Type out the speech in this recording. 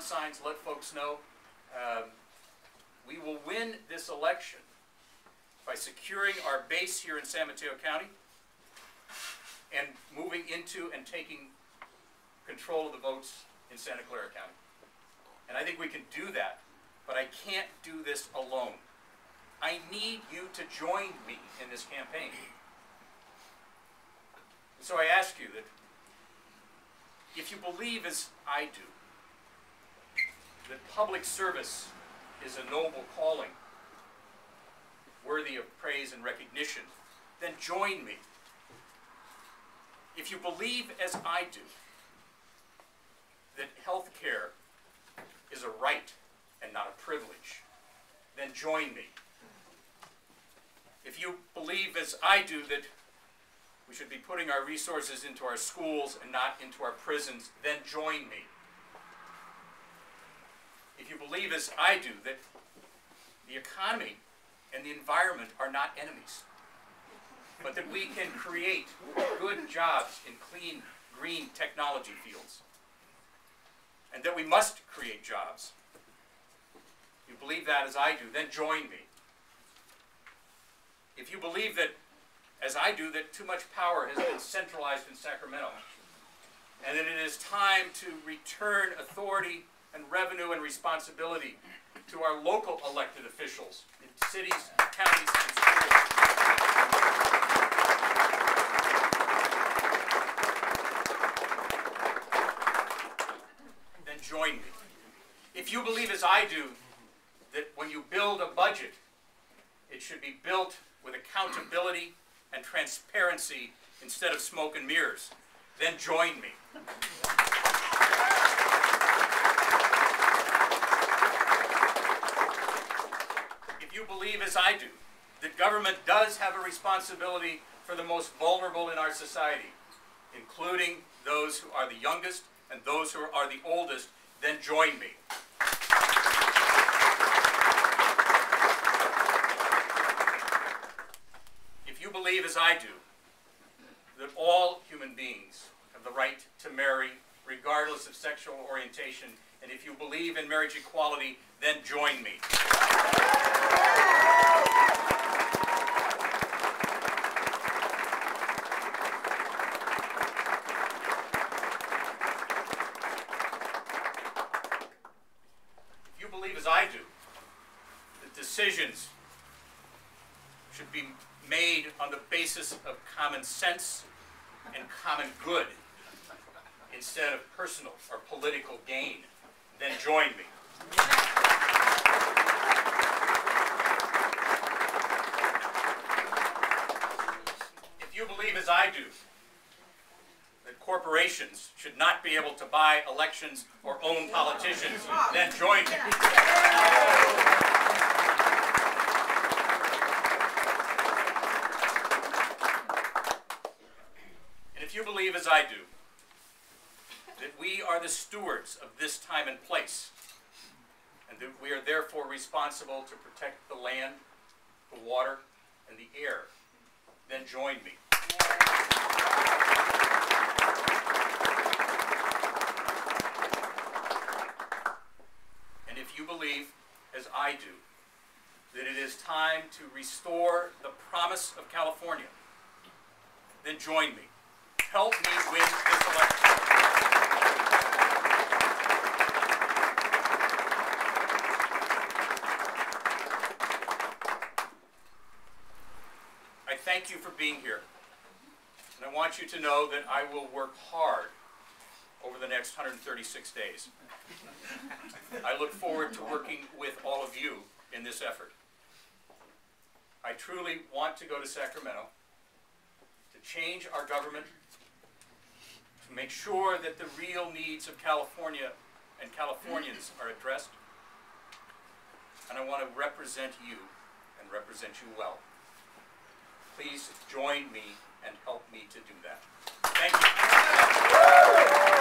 signs, let folks know. We will win this election by securing our base here in San Mateo County and moving into and taking control of the votes in Santa Clara County. And I think we can do that, but I can't do this alone. I need you to join me in this campaign. And so I ask you that if you believe as I do, that public service is a noble calling, worthy of praise and recognition, then join me. If you believe as I do, that health care is a right and not a privilege, then join me. If you believe as I do that we should be putting our resources into our schools and not into our prisons, then join me. If you believe as I do that the economy and the environment are not enemies, but that we can create good jobs in clean, green technology fields, and that we must create jobs. If you believe that as I do, then join me. If you believe that, as I do, that too much power has been centralized in Sacramento, and that it is time to return authority and revenue and responsibility to our local elected officials in cities, counties, and schools. Then join me. If you believe as I do that when you build a budget, it should be built with accountability and transparency instead of smoke and mirrors, then join me. If you believe as I do that government does have a responsibility for the most vulnerable in our society, including those who are the youngest and those who are the oldest, then join me. If you believe as I do that all human beings have the right to marry regardless of sexual orientation, and if you believe in marriage equality, then join me. If you believe as I do that decisions should be made on the basis of common sense and common good instead of personal or political gain, then join me. If you believe as I do that corporations should not be able to buy elections or own politicians, then join me. If you believe as I do that we are the stewards of this time and place, and that we are therefore responsible to protect the land, the water, and the air, then join me. And if you believe, as I do, that it is time to restore the promise of California, then join me. Help me win this election. I thank you for being here, and I want you to know that I will work hard over the next 136 days. I look forward to working with all of you in this effort. I truly want to go to Sacramento to change our government, to make sure that the real needs of California and Californians are addressed. And I want to represent you and represent you well. Please join me and help me to do that. Thank you.